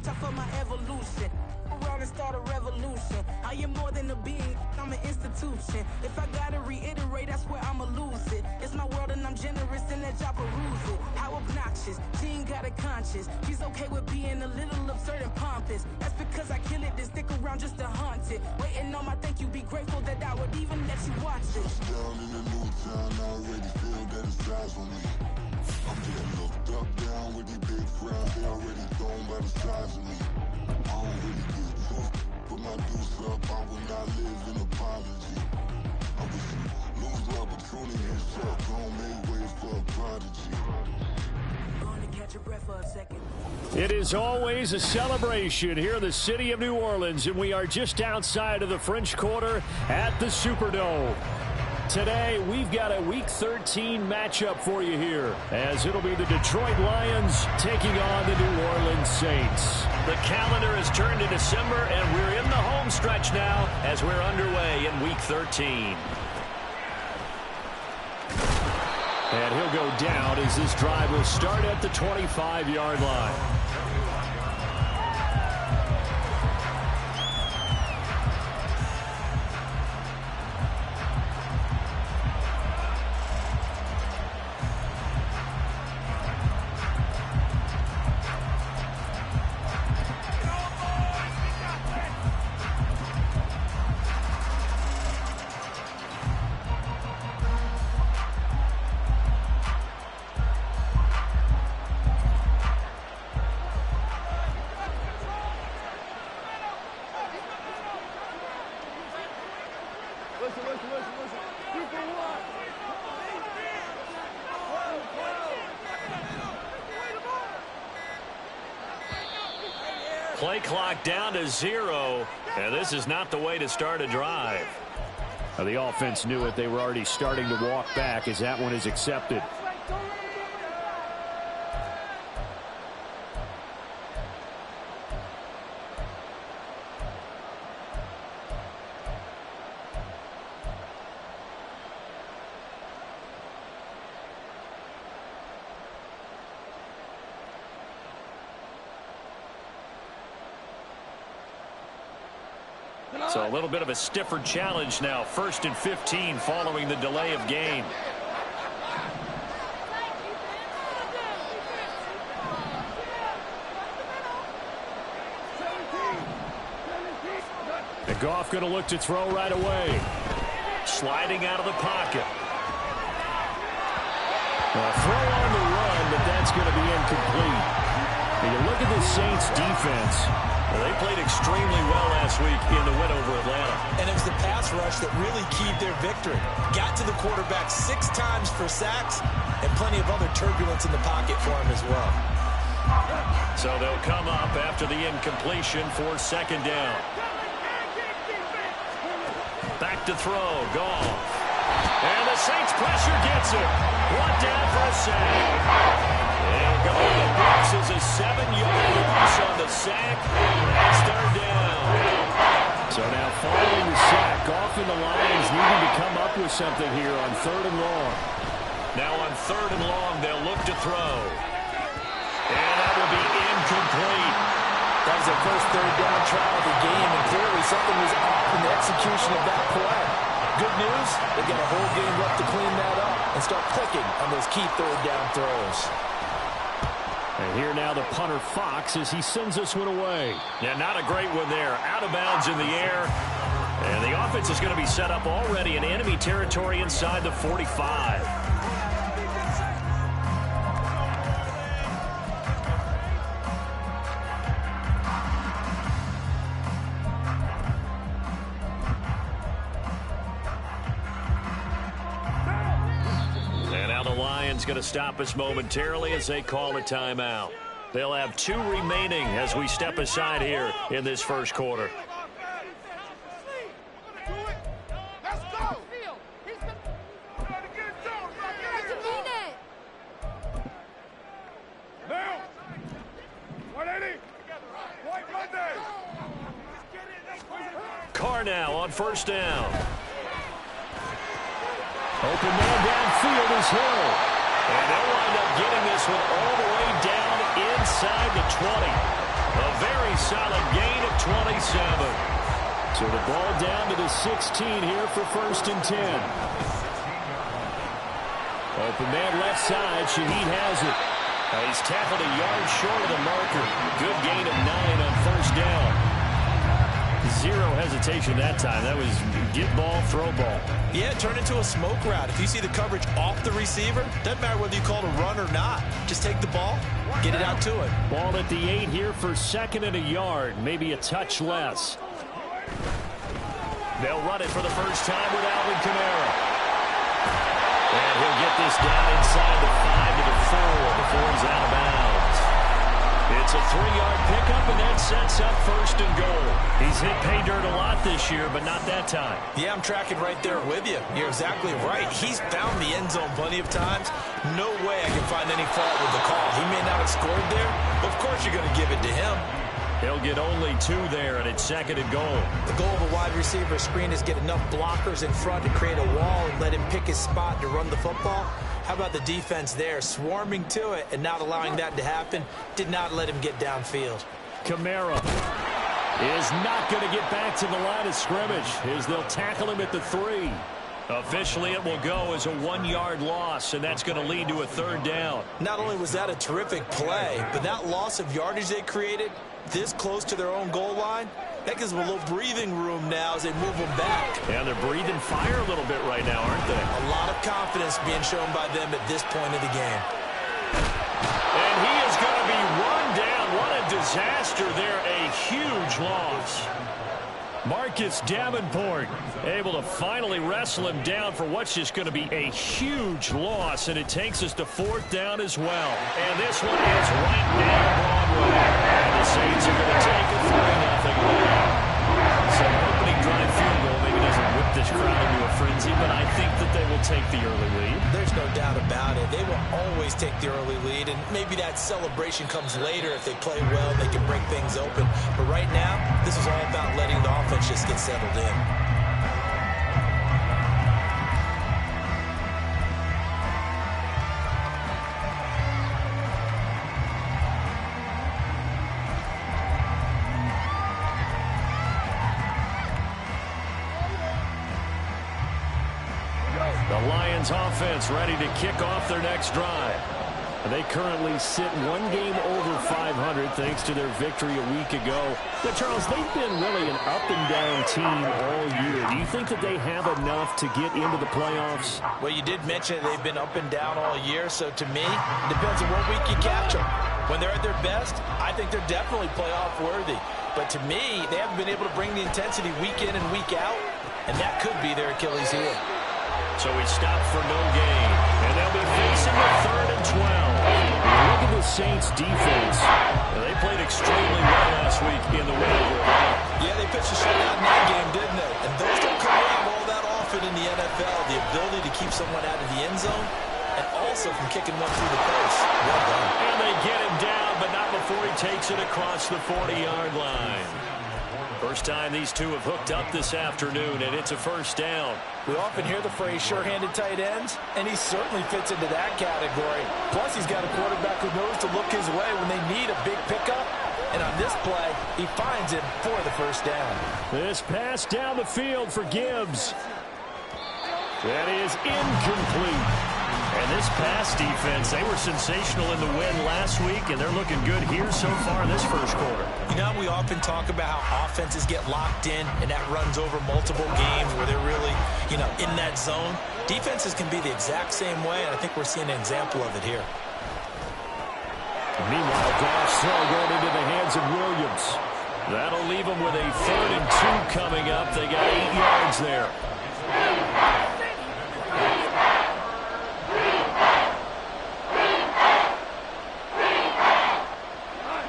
watch out for my evolution. Around and start a revolution. I am more than a being, I'm an institution. If I gotta reiterate, that's where I'ma lose it. It's my world and I'm generous in that job peruse it. How obnoxious, she ain't got a conscience. She's okay with being a little absurd and pompous. That's because I kill it, then stick around just to haunt it. Waiting on my thank you, be grateful that I would even let you watch it. Down in the new town, I already feel that it's eyes on me. I'm getting looked up, down with these big frowns, they already thrown by the size of me. I don't really give a fuck, put my deuce up, I will not live in apology. I wish you lose the opportunity and suck, gon' make way for a prodigy. Gonna catch your breath for a second. It is always a celebration here in the city of New Orleans, and we are just outside of the French Quarter at the Superdome. Today, we've got a Week 13 matchup for you here, as it'll be the Detroit Lions taking on the New Orleans Saints. The calendar has turned to December, and we're in the home stretch now as we're underway in Week 13. And he'll go down as this drive will start at the 25-yard line. Play clock down to 0, and this is not the way to start a drive. Now, the offense knew it. They were already starting to walk back as that one is accepted. So a little bit of a stiffer challenge now. 1st and 15 following the delay of game. And Goff going to look to throw right away. Sliding out of the pocket. A throw on the run, but that's going to be incomplete. And you look at the Saints defense. Well, they played extremely well last week in the win over Atlanta. And it was the pass rush that really keyed their victory. Got to the quarterback 6 times for sacks and plenty of other turbulence in the pocket for him as well. So they'll come up after the incompletion for 2nd down. Back to throw. Goff. And the Saints pressure gets him. 1 down for a sack. And going to Brooks is a 7-yard loss on the sack. That's 3rd down. So now following the sack, Goff and the Lions needing to come up with something here on 3rd and long. Now on 3rd and long, they'll look to throw. And that will be incomplete. That was their first 3rd down trial of the game, and clearly something was off in the execution of that play. Good news, they've got a whole game left to clean that up and start clicking on those key 3rd down throws. And here now the punter Fox as he sends this one away. Yeah, not a great one there. Out of bounds in the air. And the offense is going to be set up already in enemy territory inside the 45. Going to stop us momentarily as they call a timeout. They'll have 2 remaining as we step aside here in this 1st quarter. Carr now on 1st down. Open man downfield is Hill. And they'll wind up getting this one all the way down inside the 20. A very a solid gain of 27. So the ball down to the 16 here for 1st and 10. Open man left side. Shaheed has it. He's tackled a yard short of the marker. Good gain of 9 on 1st down. Zero hesitation that time. That was get ball, throw ball. Yeah, turn into a smoke route. If you see the coverage off the receiver, doesn't matter whether you call it a run or not. Just take the ball, get it out to it. Ball at the 8 here for 2nd and a yard. Maybe a touch less. They'll run it for the first time with Alvin Kamara. And he'll get this down inside the 5 to the 4 before he's out of bounds. It's a 3-yard pickup, and that sets up 1st and goal. He's hit pay dirt a lot this year, but not that time. Yeah, I'm tracking right there with you. You're exactly right. He's found the end zone plenty of times. No way I can find any fault with the call. He may not have scored there, but of course you're going to give it to him. He'll get only 2 there, and it's 2nd and goal. The goal of a wide receiver screen is get enough blockers in front to create a wall and let him pick his spot to run the football. How about the defense there, swarming to it and not allowing that to happen? Did not let him get downfield. Kamara is not going to get back to the line of scrimmage as they'll tackle him at the 3. Officially, it will go as a 1-yard loss, and that's going to lead to a 3rd down. Not only was that a terrific play, but that loss of yardage they created this close to their own goal line, that gives them a little breathing room now as they move them back. And they're breathing fire a little bit right now, aren't they? A lot of confidence being shown by them at this point of the game. And he is going to be run down. What a disaster there. A huge loss. Marcus Davenport able to finally wrestle him down for what's just going to be a huge loss, and it takes us to 4th down as well. And this one is right down Broadway. And the Saints are going to take a 3-0 lead. So opening drive field goal maybe doesn't whip this crowd into a frenzy, but I think that they will take the early lead. There's no doubt about it. They will always take the early lead, and maybe that celebration comes later if they play well and they can break things open. But right now, this is all about letting the offense just get settled in. The Lions offense ready to kick off their next drive. They currently sit 1 game over 500 thanks to their victory a week ago. But, Charles, they've been really an up-and-down team all year. Do you think that they have enough to get into the playoffs? Well, you did mention they've been up and down all year, so to me, it depends on what week you catch them. When they're at their best, I think they're definitely playoff worthy. But to me, they haven't been able to bring the intensity week in and week out, and that could be their Achilles heel. So he stopped for no gain. And they'll be facing a 3rd and 12. Look at the Saints' defense. They played extremely well last week in the win over Atlanta. Yeah, they pitched a shutout in that game, didn't they? And those don't come around all that often in the NFL. The ability to keep someone out of the end zone and also from kicking one through the post. Well done. And they get him down, but not before he takes it across the 40-yard line. First time these two have hooked up this afternoon, and it's a 1st down. We often hear the phrase sure-handed tight ends, and he certainly fits into that category. Plus, he's got a quarterback who knows to look his way when they need a big pickup. And on this play, he finds him for the 1st down. This pass down the field for Gibbs. That is incomplete. And this pass defense, they were sensational in the win last week, and they're looking good here so far in this 1st quarter. You know, we often talk about how offenses get locked in, and that runs over multiple games where they're really, in that zone. Defenses can be the exact same way, and I think we're seeing an example of it here. Meanwhile, Goff's throw going into the hands of Williams. That'll leave them with a 3rd and 2 coming up. They got 8 yards there.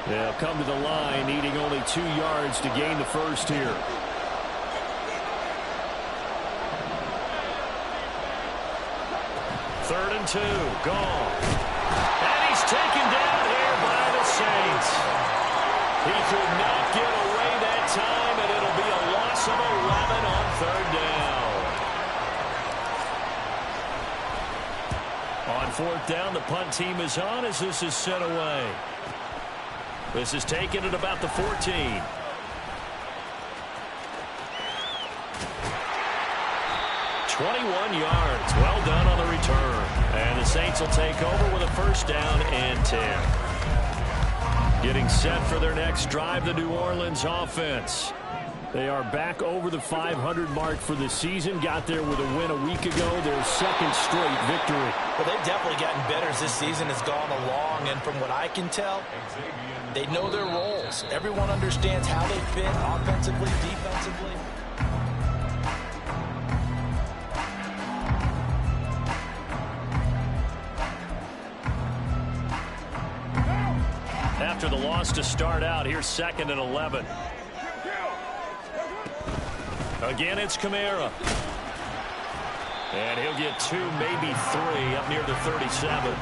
They'll come to the line, needing only 2 yards to gain the 1st here. Third and 2, gone. And he's taken down here by the Saints. He could not get away that time, and it'll be a loss of 11 on 3rd down. On 4th down, the punt team is on as this is set away. This is taken at about the 14. yards. Well done on the return. And the Saints will take over with a first down and 10. Getting set for their next drive, the New Orleans offense. They are back over the 500 mark for the season. Got there with a win a week ago. Their second straight victory. Well, they've definitely gotten better as this season has gone along. And from what I can tell, they know their roles. Everyone understands how they fit offensively, defensively. After the loss to start out, here's 2nd and 11. Again, it's Kamara. And he'll get 2, maybe 3, up near the 37.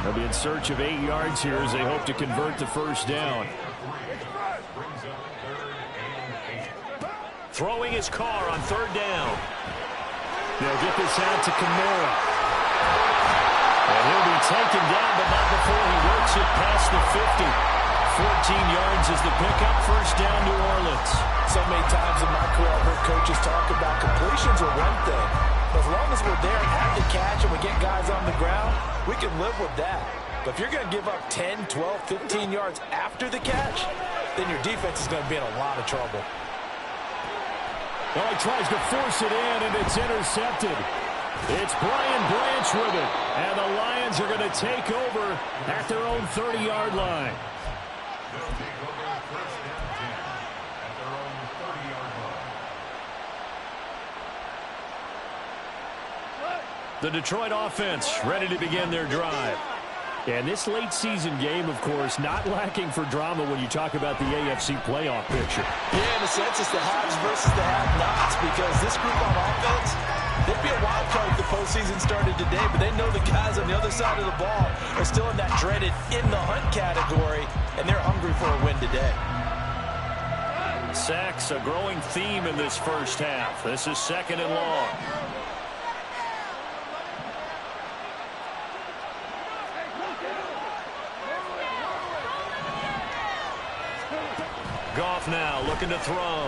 They'll be in search of 8 yards here as they hope to convert the first down. Throwing his car on 3rd down. They'll get this out to Kamara. And he'll be taken down, but not before he works it past the 50. 14 yards is the pickup. First down, New Orleans. So many times in my career, I've heard coaches talk about completions are one thing. But as long as we're there at the catch and we get guys on the ground, we can live with that. But if you're going to give up 10, 12, 15 yards after the catch, then your defense is going to be in a lot of trouble. Well, he tries to force it in, and it's intercepted. It's Brian Branch with it. And the Lions are going to take over at their own 30-yard line. The Detroit offense ready to begin their drive. And this late season game, of course, not lacking for drama when you talk about the AFC playoff picture. Yeah, in a sense, it's the haves versus the have-nots, because this group on offense, they'd be a wild card if the postseason started today, but they know the guys on the other side of the ball are still in that dreaded in-the-hunt category, and they're hungry for a win today. Sacks, a growing theme in this first half. This is 2nd and long. Goff now looking to throw.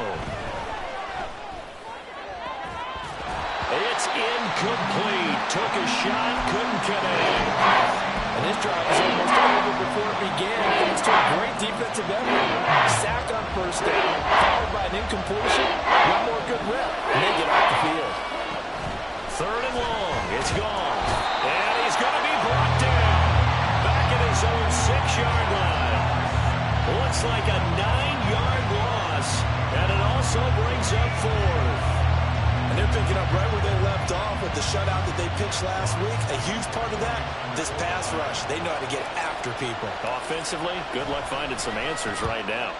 It's incomplete. Took a shot, couldn't connect. And this drive was almost over before it began, thanks to a great defensive effort. Sack on first down, followed by an incompletion. One more good rep, and they get off the field. 3rd and long. It's gone. And he's going to be brought down. Back at his own 6-yard line. Looks like a 9-yard loss, and it also brings up 4th. And they're picking up right where they left off with the shutout that they pitched last week. A huge part of that, this pass rush. They know how to get after people. Offensively, good luck finding some answers right now.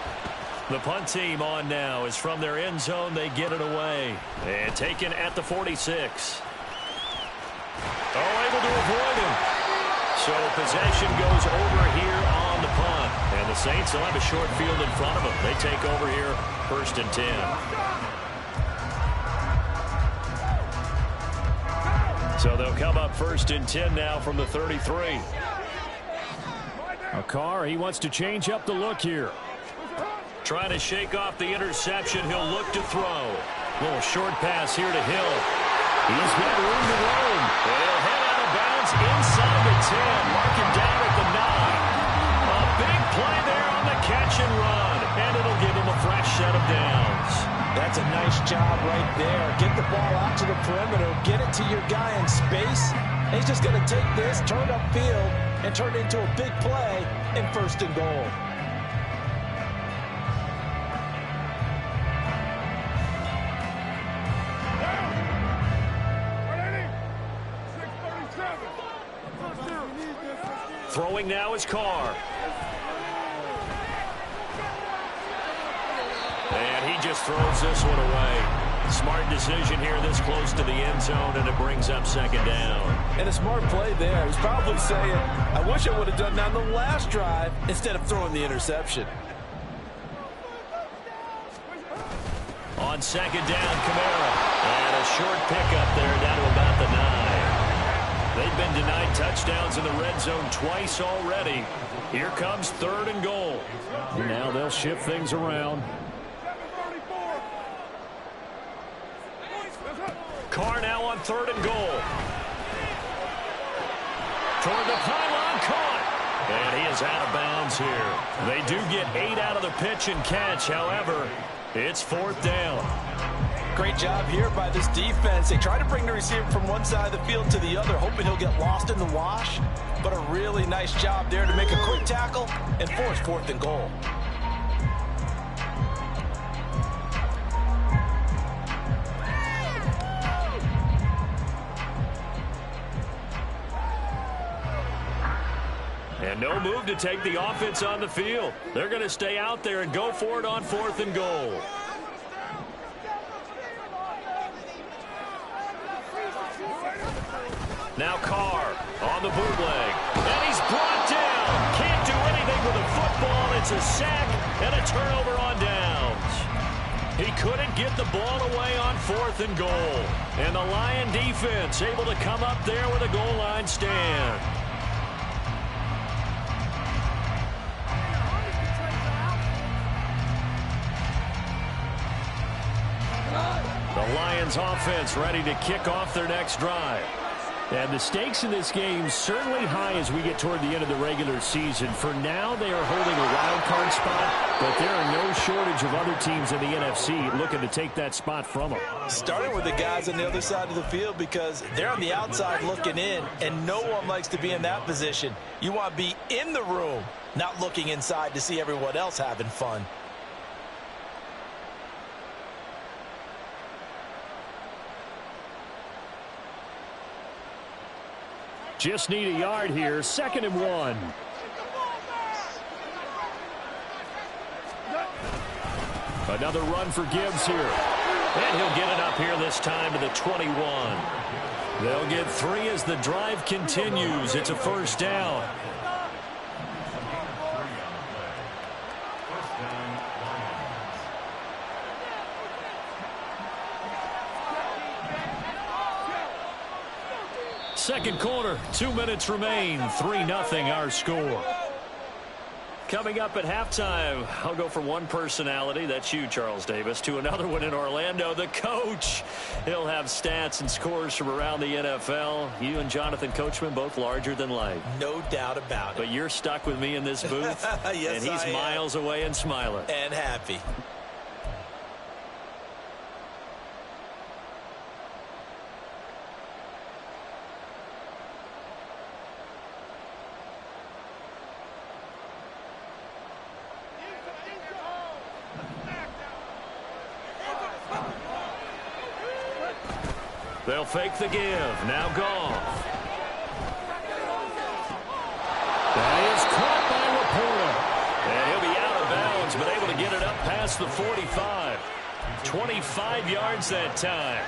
The punt team on now is from their end zone. They get it away. And taken at the 46. Oh, able to avoid him. So possession goes over here on the punt. And the Saints will have a short field in front of them. They take over here, 1st and 10. So they'll come up 1st and 10 now from the 33. A Carr, he wants to change up the look here. Trying to shake off the interception. He'll look to throw. Little short pass here to Hill. He's got room to roam. He'll head out of bounds inside the 10. Mark him down at the 9. A big play there on the catch and run. And it'll give him a fresh set of downs. That's a nice job right there. Get the ball out to the perimeter. Get it to your guy in space. And he's just going to take this, turn upfield, and turn it into a big play in 1st and goal. Throwing now is Carr. And he just throws this one away. Smart decision here this close to the end zone, and it brings up 2nd down. And a smart play there. He's probably saying, I wish I would have done that on the last drive instead of throwing the interception. On 2nd down, Kamara. And a short pickup there down to about the 9. They've been denied touchdowns in the red zone twice already. Here comes 3rd and goal. Now they'll shift things around. Carr now on 3rd and goal. Toward the pylon, caught. And he is out of bounds here. They do get 8 out of the pitch and catch. However, it's 4th down. Great job here by this defense. They try to bring the receiver from one side of the field to the other, hoping he'll get lost in the wash. But a really nice job there to make a quick tackle and force 4th and goal. And no move to take the offense on the field. They're going to stay out there and go for it on 4th and goal. Now Carr on the bootleg. And he's brought down. Can't do anything with the football. It's a sack and a turnover on downs. He couldn't get the ball away on 4th and goal. And the Lion defense able to come up there with a goal line stand. The Lions offense ready to kick off their next drive. And the stakes in this game certainly high as we get toward the end of the regular season. For now, they are holding a wild card spot, but there are no shortage of other teams in the NFC looking to take that spot from them. Starting with the guys on the other side of the field because they're on the outside looking in, and no one likes to be in that position. You want to be in the room, not looking inside to see everyone else having fun. Just need a yard here. 2nd and 1. Another run for Gibbs here. And he'll get it up here this time to the 21. They'll get 3 as the drive continues. It's a 1st down. Second quarter, 2 minutes remain. 3-0 our score. Coming up at halftime, I'll go from one personality, that's you, Charles Davis, to another one in Orlando, the coach. He'll have stats and scores from around the NFL. You and Jonathan Coachman, both larger than life. No doubt about it. But you're stuck with me in this booth. Yes, and he's miles away and smiling. And happy. They'll fake the give. Now Goff. That is caught by Laporta. And he'll be out of bounds, but able to get it up past the 45. 25 yards that time.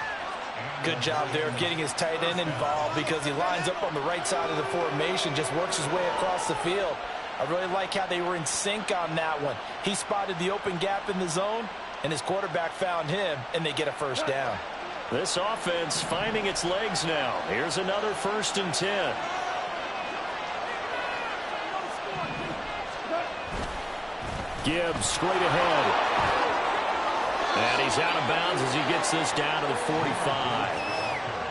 Good job there of getting his tight end involved because he lines up on the right side of the formation, just works his way across the field. I really like how they were in sync on that one. He spotted the open gap in the zone, and his quarterback found him, and they get a 1st down. This offense finding its legs now. Here's another 1st and 10. Gibbs straight ahead. And he's out of bounds as he gets this down to the 45.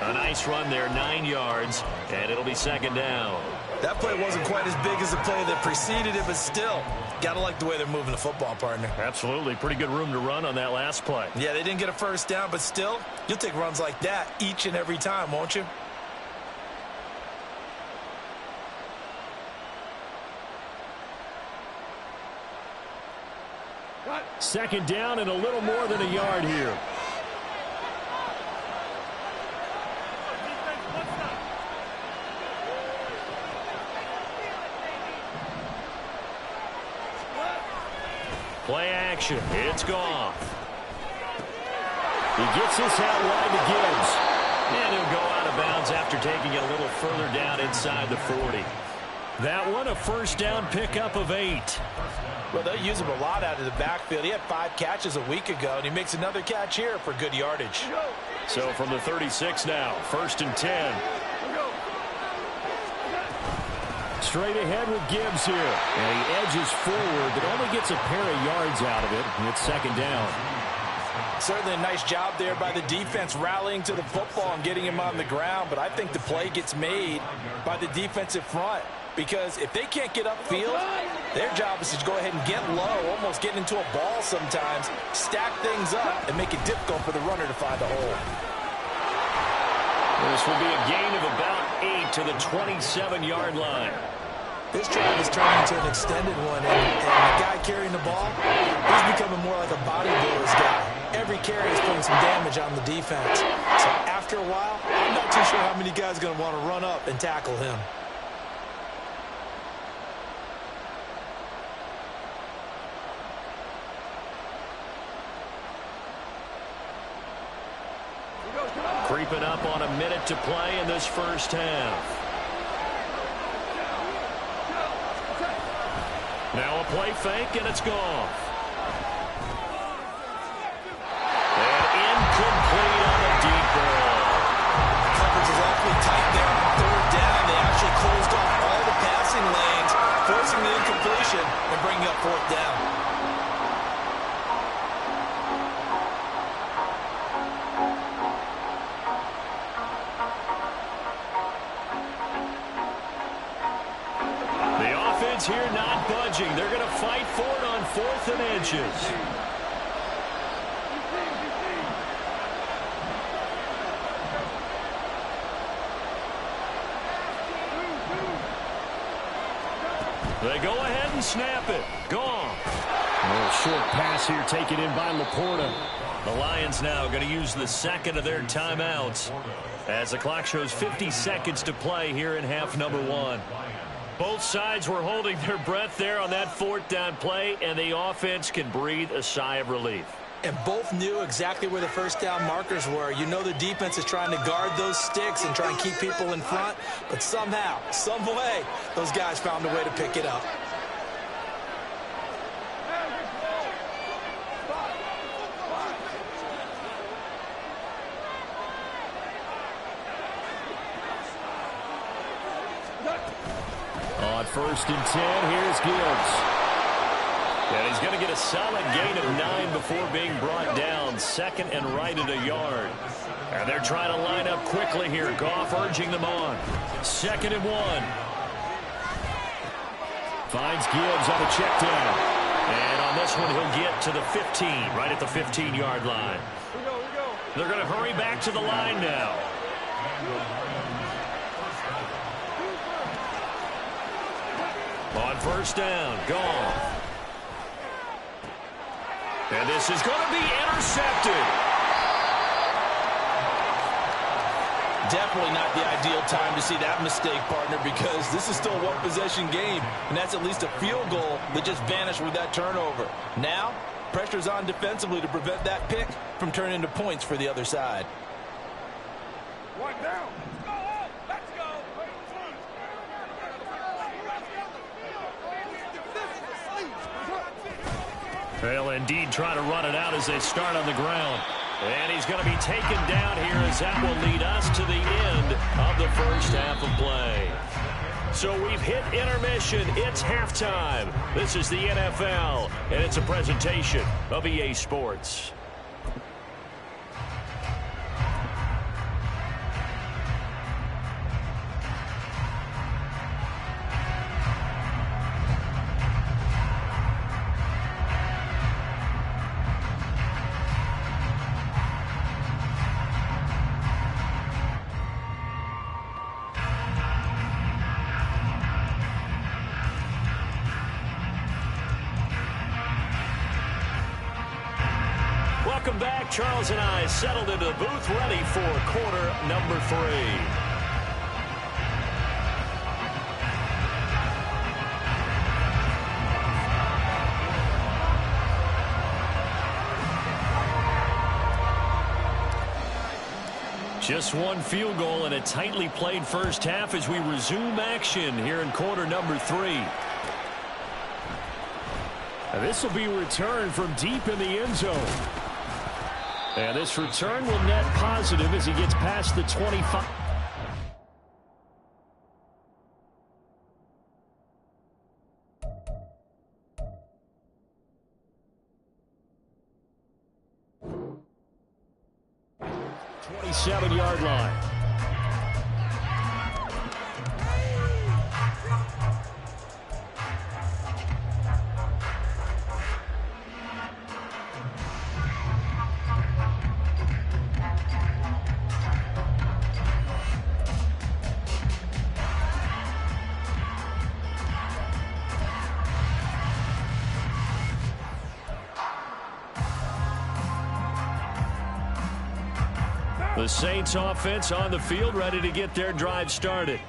A nice run there, 9 yards, and it'll be 2nd down. That play wasn't quite as big as the play that preceded it, but still, got to like the way they're moving the football, partner. Absolutely. Pretty good room to run on that last play. Yeah, they didn't get a 1st down, but still, you'll take runs like that each and every time, won't you? Second down and a little more than a yard here. Play action. It's Goff. He gets this out wide to Gibbs. And he'll go out of bounds after taking it a little further down inside the 40. That one a 1st down pickup of 8. Well, they'll use him a lot out of the backfield. He had 5 catches a week ago, and he makes another catch here for good yardage. So from the 36 now, 1st and 10. Straight ahead with Gibbs here. And he edges forward, but only gets a pair of yards out of it. And it's second down. Certainly a nice job there by the defense rallying to the football and getting him on the ground. But I think the play gets made by the defensive front. Because if they can't get upfield, their job is to go ahead and get low, almost get into a ball sometimes, stack things up, and make it difficult for the runner to find a hole. This will be a gain of about 8 to the 27-yard line. This drive is turning into an extended one, and the guy carrying the ball, he's becoming more like a bodybuilder's guy. Every carry is putting some damage on the defense. So after a while, I'm not too sure how many guys are going to want to run up and tackle him. Creeping up on a minute to play in this first half. Now a play fake, and it's gone. And incomplete on the deep ball. Coverage is awfully tight there on third down. They actually closed off all the passing lanes, forcing the incompletion and bringing up fourth down. Here not budging. They're going to fight for it on 4th and inches. They go ahead and snap it. Gone. A little short pass here taken in by Laporta. The Lions now going to use the second of their timeouts as the clock shows 50 seconds to play here in half number 1. Both sides were holding their breath there on that 4th down play, and the offense can breathe a sigh of relief. And both knew exactly where the first down markers were. You know the defense is trying to guard those sticks and try and keep people in front, but somehow, some way, those guys found a way to pick it up. On 1st and 10, here's Gibbs. And he's going to get a solid gain of 9 before being brought down. Second and right at a yard. And they're trying to line up quickly here. Goff urging them on. 2nd and 1. Finds Gibbs on a check down. And on this one, he'll get to the 15, right at the 15-yard line. They're going to hurry back to the line now. On 1st down, gone. And this is going to be intercepted. Definitely not the ideal time to see that mistake, partner, because this is still a one-possession game, and that's at least a field goal that just vanished with that turnover. Now, pressure's on defensively to prevent that pick from turning into points for the other side. One down. They'll indeed try to run it out as they start on the ground. And he's going to be taken down here as that will lead us to the end of the first half of play. So we've hit intermission. It's halftime. This is the NFL, and it's a presentation of EA Sports. Welcome back. Charles and I settled into the booth, ready for quarter number 3. Just one field goal and a tightly played first half as we resume action here in quarter number 3. And this will be returned from deep in the end zone. And this return will net positive as he gets past the 25. 27-yard line. The Saints offense on the field, ready to get their drive started.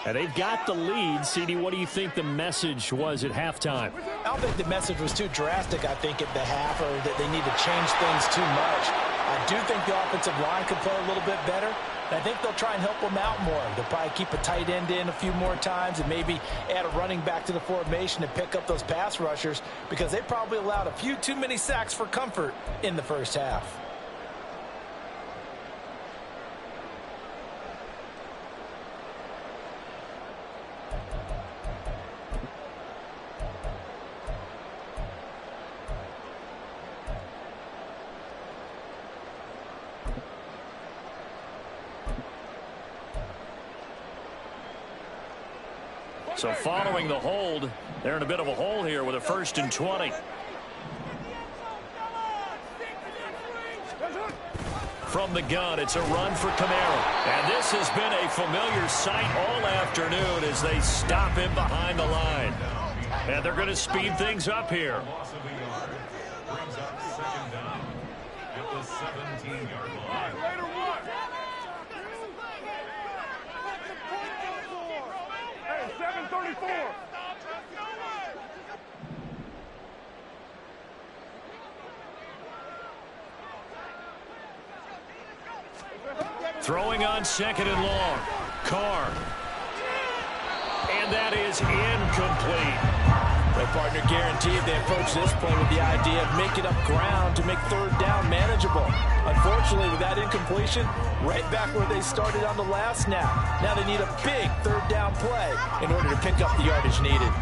And they've got the lead. CD, what do you think the message was at halftime? I don't think the message was too drastic, I think, at the half, or that they need to change things too much. I do think the offensive line could play a little bit better. And I think they'll try and help them out more. They'll probably keep a tight end in a few more times and maybe add a running back to the formation and pick up those pass rushers, because they probably allowed a few too many sacks for comfort in the first half. So following the hold, they're in a bit of a hole here with a 1st and 20. From the gun, it's a run for Kamara. And this has been a familiar sight all afternoon as they stop him behind the line. And they're going to speed things up here. Brings up 2nd down at the 17-yard line. Hey, 7:34. Throwing on 2nd and long. Carr. And that is incomplete. My partner guaranteed they approach this play with the idea of making up ground to make 3rd down manageable. Unfortunately, with that incompletion, right back where they started on the last snap. Now they need a big 3rd down play in order to pick up the yardage needed.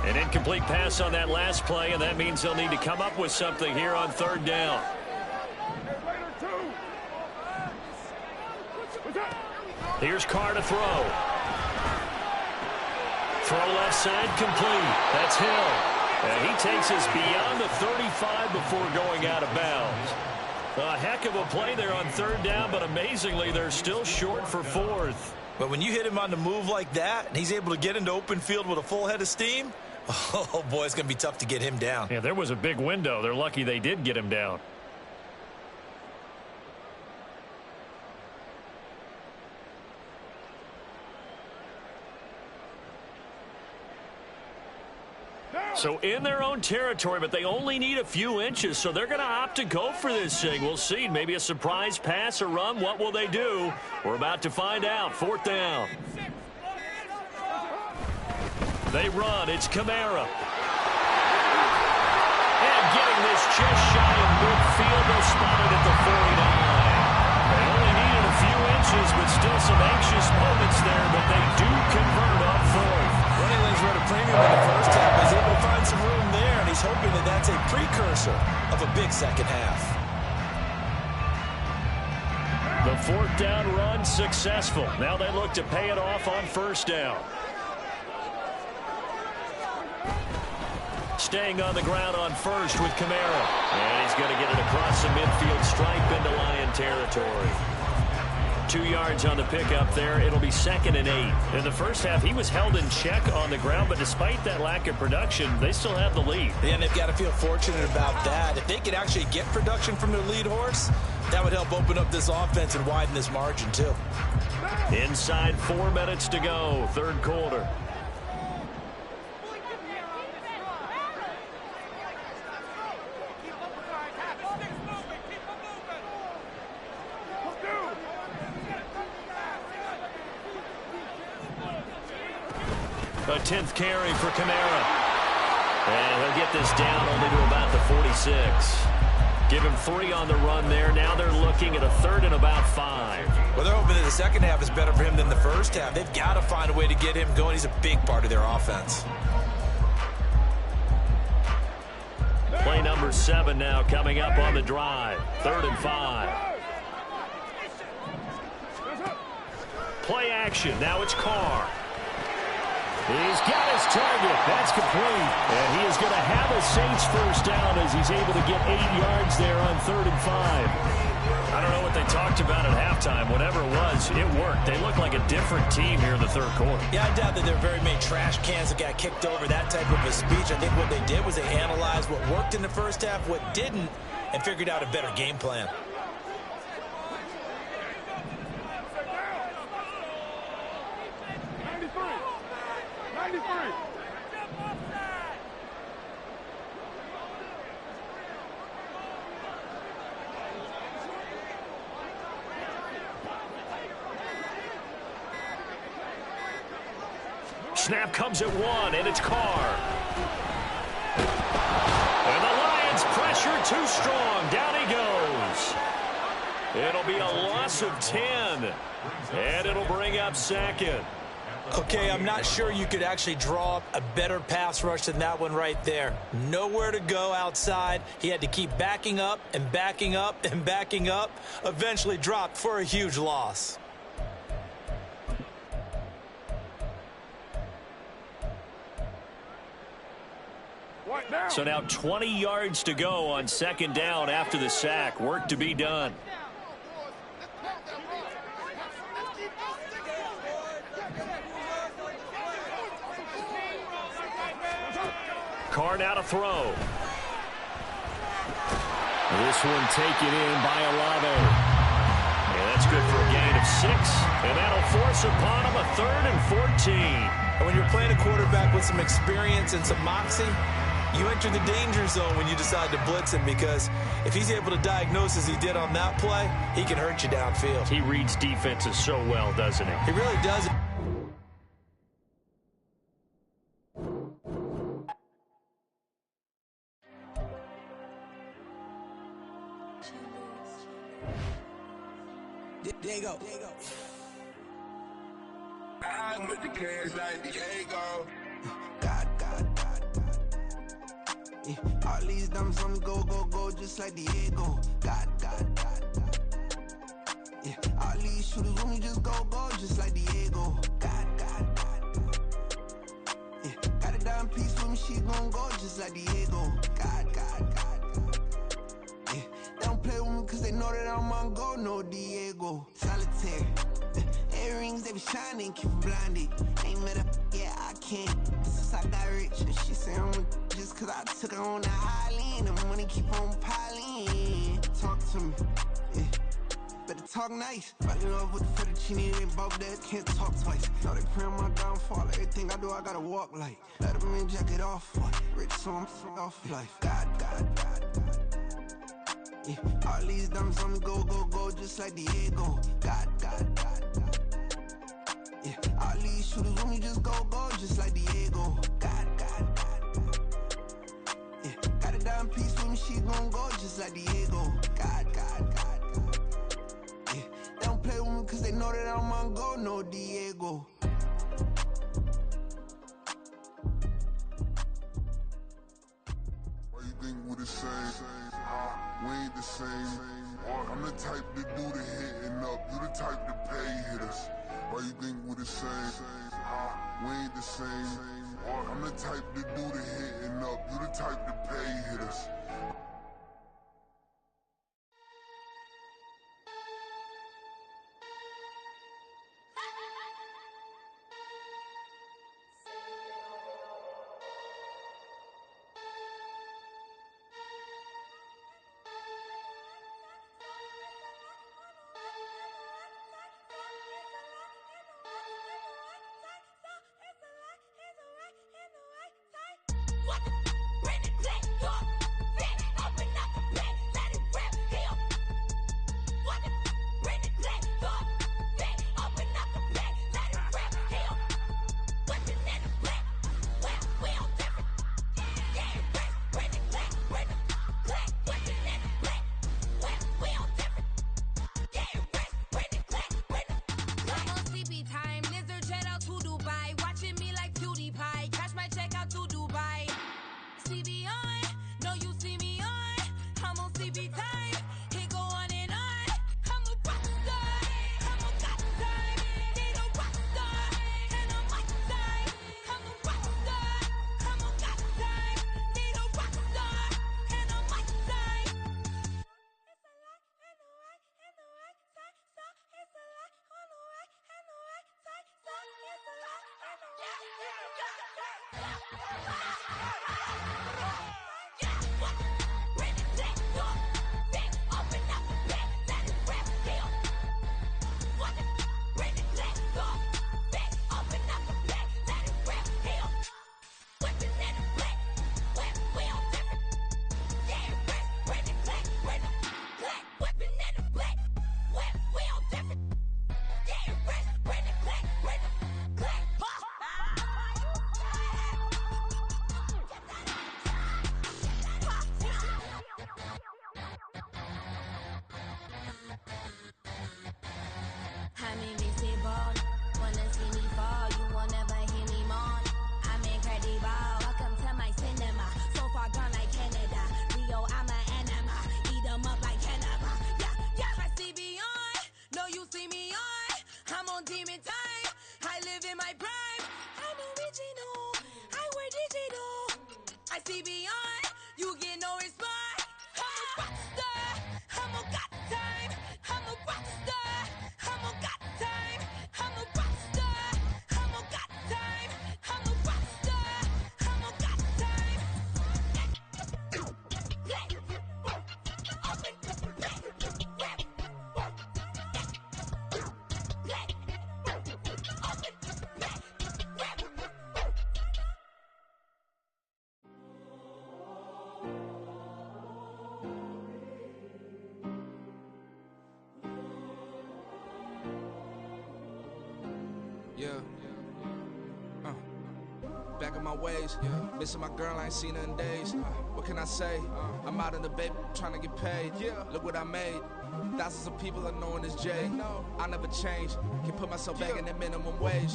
An incomplete pass on that last play, and that means they'll need to come up with something here on 3rd down. Here's Carr to throw. Throw left side, complete. That's Hill. And he takes us beyond the 35 before going out of bounds. A heck of a play there on 3rd down, but amazingly, they're still short for 4th. But when you hit him on the move like that, and he's able to get into open field with a full head of steam, oh boy, it's going to be tough to get him down. Yeah, there was a big window. They're lucky they did get him down. So in their own territory, but they only need a few inches, so they're going to opt to go for this thing. We'll see. Maybe a surprise pass or run. What will they do? We're about to find out. 4th down. They run. It's Kamara. And getting this just shy of midfield. They'll spot it at the 49. They only needed a few inches, but still some anxious moments there, but they do convert on 4th. Running lanes were at a premium in the first half. He's able to find some room there, and he's hoping that that's a precursor of a big second half. The 4th down run successful. Now they look to pay it off on 1st down. Staying on the ground on 1st with Kamara. And he's going to get it across the midfield stripe into Lion territory. 2 yards on the pickup there. It'll be 2nd and 8. In the first half, he was held in check on the ground, but despite that lack of production, they still have the lead. And they've got to feel fortunate about that. If they could actually get production from their lead horse, that would help open up this offense and widen this margin too. Inside 4 minutes to go, 3rd quarter. A 10th carry for Kamara. And he'll get this down only to about the 46. Give him 3 on the run there. Now they're looking at a 3rd and about 5. Well, they're hoping that the second half is better for him than the first half. They've got to find a way to get him going. He's a big part of their offense. Play number 7 now coming up on the drive. 3rd and 5. Play action. Now it's Carr. He's got his target. That's complete. And he is going to have a Saints first down as he's able to get 8 yards there on 3rd and 5. I don't know what they talked about at halftime. Whatever it was, it worked. They look like a different team here in the 3rd quarter. Yeah, I doubt that there are very many trash cans that got kicked over, that type of a speech. I think what they did was they analyzed what worked in the first half, what didn't, and figured out a better game plan. Snap comes at 1, and it's Carr. And the Lions pressure too strong. Down he goes. It'll be a loss of 10, and it'll bring up 2nd. Okay, I'm not sure you could actually draw up a better pass rush than that one right there. Nowhere to go outside. He had to keep backing up and backing up and backing up. Eventually dropped for a huge loss. So now 20 yards to go on 2nd down after the sack. Work to be done. Carr now to throw. This one taken in by Olave. And that's good for a gain of 6. And that'll force upon him a 3rd and 14. And when you're playing a quarterback with some experience and some moxie, you enter the danger zone when you decide to blitz him, because if he's able to diagnose as he did on that play, he can hurt you downfield. He reads defenses so well, doesn't he? He really does. There you go. I'm with the cash like Diego. God. Yeah, all these diamonds on me go, just like Diego. God. Yeah, all these shooters on me just go, just like Diego. God. Yeah, got a dime piece with me, she gon' go just like Diego. God. Yeah, they don't play with me cause they know that I'm on go, no Diego. Solitaire. Earrings, they be shining, keep them blinded. Ain't met up, yeah, I can't. Since I got rich, and she said I'm just cause I took her on the island. The money keep on piling. Talk to me, yeah. Better talk nice. Fell in love with the fettuccine, they both dead, can't talk twice. Now they pray on my downfall. Everything I do, I gotta walk like. Let them in, jacket off, what? Rich, so I'm off life. God. Yeah, all these diamonds on me go, just like Diego. God. Yeah, all these shooters on me just go, just like Diego. God. Yeah, got a dime piece with me, she gon' go just like Diego. God. Yeah, they don't play with me cause they know that I'm on go, no Diego. Why you think we the same? We ain't the same. I'm the type to do the hitting up. You the type to pay hitters. Why you think we the same? We ain't the same. I'm the type to do the hitting up. You the type to pay hitters. I see beyond. You get no response. I'm a rock star. I'm a got time. I'm a rock star. I'm a got time. I'm a rock star. I'm a got time. I'm a rock star. I'm a got time. Yeah. Back in my ways, missing my girl, I ain't seen her in days. What can I say? I'm out in the baby, trying to get paid. Look what I made. Thousands of people are knowing this Jay. I never change. Can put myself back in that minimum wage.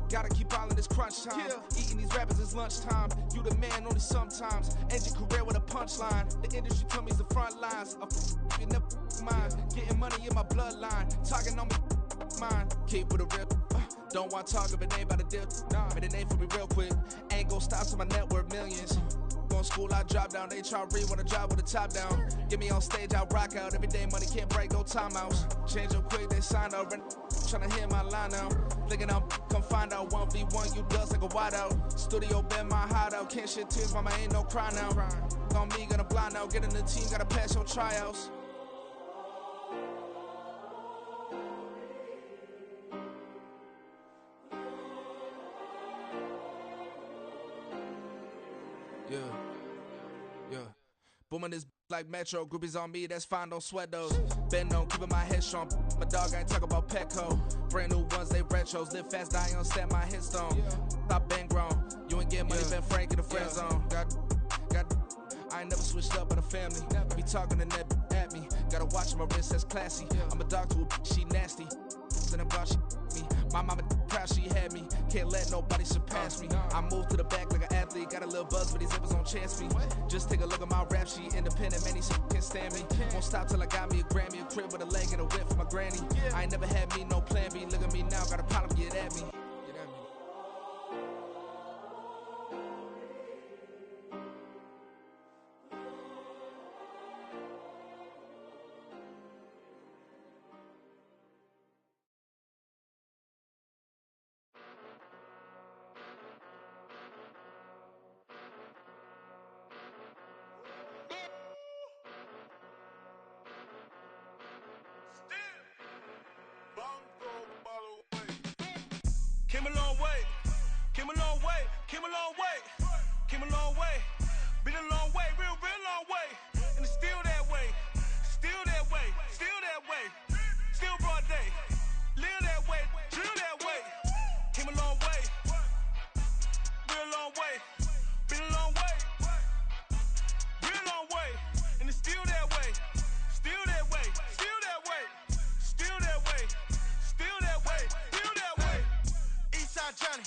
Gotta keep all in this crunch time. Eating these rappers is lunchtime. You the man only sometimes. End your career with a punchline. The industry told me it's the front lines. You never mind. Getting money in my bloodline. Talking on me, mine. Keep with a real. Don't want to talk if it ain't about the deal. Made a name for me real quick. Ain't gon' stop till my net worth millions. Going school, I drop down. They try to read when I drive with the top down. Get me on stage, I rock out. Every day money can't break, no timeouts. Change up quick, they sign up. Tryna hear my line now. Thinking I'm come find out 1v1, you dust like a wideout. Studio been my hideout. Can't shed tears, mama ain't no cry now. On me, gonna blind out. Get in the team, gotta pass your tryouts. Yeah. Booming this like Metro. Groupies on me, that's fine, don't sweat those. Been on, keeping my head strong. My dog ain't talk about Petco. Brand new ones, they retros. Live fast, die on set, my headstone. Stop been grown. You ain't get money, been frank in the friend zone. Got. I ain't never switched up on the family. Be talking to that at me. Gotta watch my wrist, that's classy. I'm a dog to a she nasty. Then about she me. My mama proud she had me. Can't let nobody surpass me. I moved to the back like an athlete. Got a little buzz, but these zippers don't chance me. Just take a look at my rap sheet. Independent, man, these can't stand me. Won't stop till I got me a Grammy, a crib with a leg and a whip for my granny. I ain't never had me no plan B. Look at me now, got a problem, get at me. Came a long way, came a long way, came a long way, came a long way. Been a long way, real long way. And it's still that way, still that way, still that way. Still broad day, live that way, drill that way. Came a long way, real long way. Been a long way, real long way. And it's still that way, still that way, still that way, still that way, still that way, still that way. Eastside Johnny,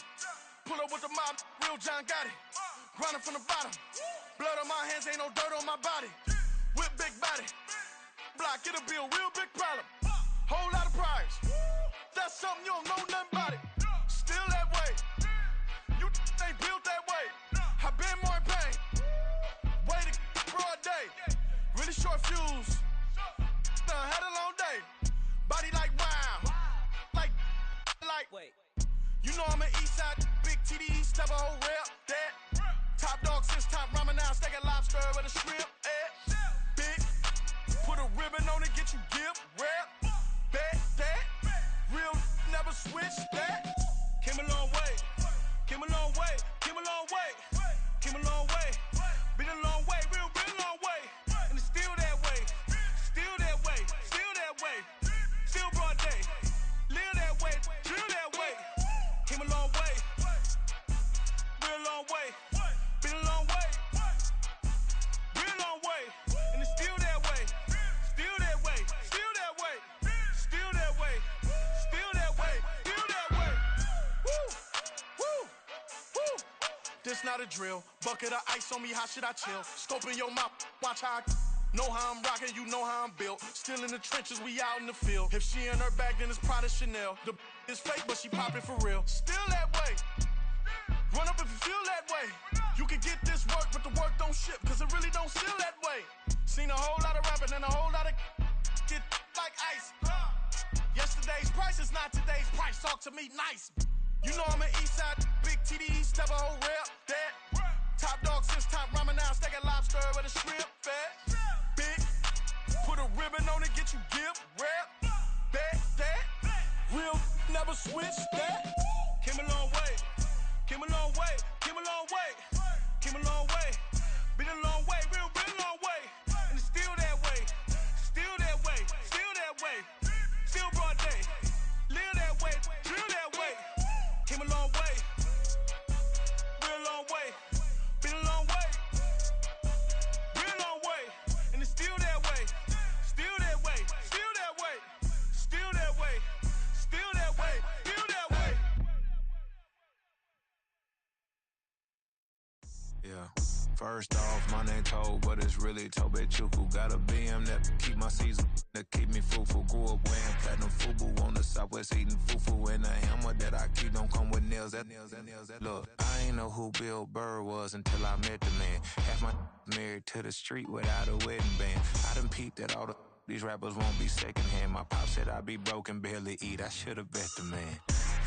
pull up with the mob, real John got it. Grinding from the bottom, blood on my hands, ain't no dirt on my body. Whip big body, block, get a bill, real big problem. Whole lot of priors, that's something you don't know nothing about it. Still that way, you ain't built that way. I been more in pain, way to broad day. Really short fuse, had a long day. Body like wow, like. Wait. You know I'm an east side, big TDE, step a whole rep, that. Top dog since top ramen now, steak a lobster with a shrimp, big, put a ribbon on it, get you gift, rep, bet, that. Real never switch, that. Came a long way, came a long way, came a long way, came a long way. Been a long way, real long way. And it's still that way, still that way, still that way. Still broad day, live that way, drill that way. Came a long way, real long way. Been a long way, real long way. And it's still that way, still that way, still that way, still that way, still that way, still that way. Woo, woo, woo. This not a drill, bucket of ice on me, how should I chill? Scope in your mouth, watch how I know how I'm rocking, you know how I'm built. Still in the trenches, we out in the field. If she in her bag, then it's Prada Chanel. The is fake, but she poppin' for real. Still that way, Run up if you feel that way. You can get this work, but the work don't ship, cause it really don't feel that way. Seen a whole lot of rapping and a whole lot of get like ice. Yesterday's price is not today's price. Talk to me nice. You know I'm an east side, big TDE, step a whole rep, that. Top dog since top ramen now, steak a lobster with a shrimp fat. Big, put a ribbon on it, get you gift, rep, that. Real, never switch that. Came a long way, came a long way, came a long way, came a long way. Been a long way, real long way. And it's still that way, still that way, still that way. Still broad day, live that way, drill that way. Came a long way, real long way. Been a long way, real long way. And it's still that way, still that way, still that way, still that way, still that way, still that way. Yeah. First off, my name Toe, but it's really Tobe Chuku. Got a BM that keep my season, that keep me fufu. Grew up wearing platinum fubu on the southwest eating fufu. And the hammer that I keep don't come with nails. Look, I ain't know who Bill Burr was until I met the man. Half my married to the street without a wedding band. I done peeped at all these rappers won't be secondhand. My pop said I'd be broken, barely eat. I should've bet the man.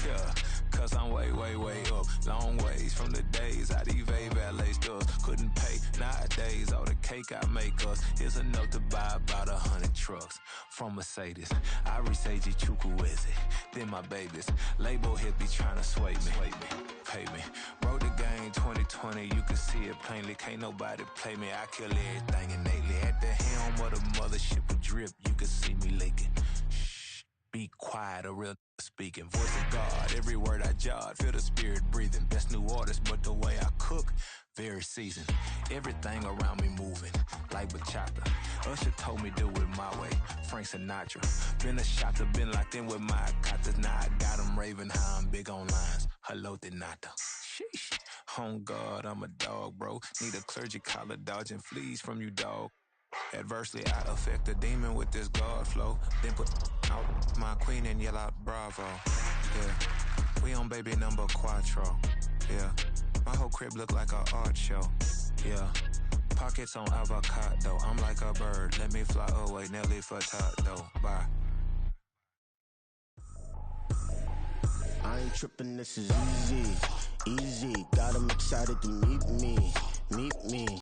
Yeah, cause I'm way up. Long ways from the days I evade valet stores. Couldn't pay nowadays. All the cake I make us is enough to buy about 100 trucks from Mercedes. I resage Chukwueze, then my babies. Label hit be trying to sway me. Pay me. Wrote the game 2020, you can see it plainly. Can't nobody play me. I kill everything innately. At the helm of the mothership with drip, you can see me leaking. Shh, be quiet, a real speaking. Voice of God, every word I jot. Feel the spirit breathing. Best new artist, but the way I cook, very seasoned. Everything around me moving, like bachata. Usher told me do it my way. Frank Sinatra. Been a shotter, been locked in with my katas. Now I got them raving how I'm big on lines. Hello, Denata. Sheesh. On God, I'm a dog, bro. Need a clergy collar, dodging fleas from you, dog. Adversely, I affect a demon with this God flow. Then put out my queen and yell out bravo. Yeah, we on baby number quattro. Yeah, my whole crib look like an art show. Yeah, pockets on avocado. I'm like a bird. Let me fly away, Nelly Furtado. Bye. I ain't tripping, this is easy. Got 'em excited to meet me.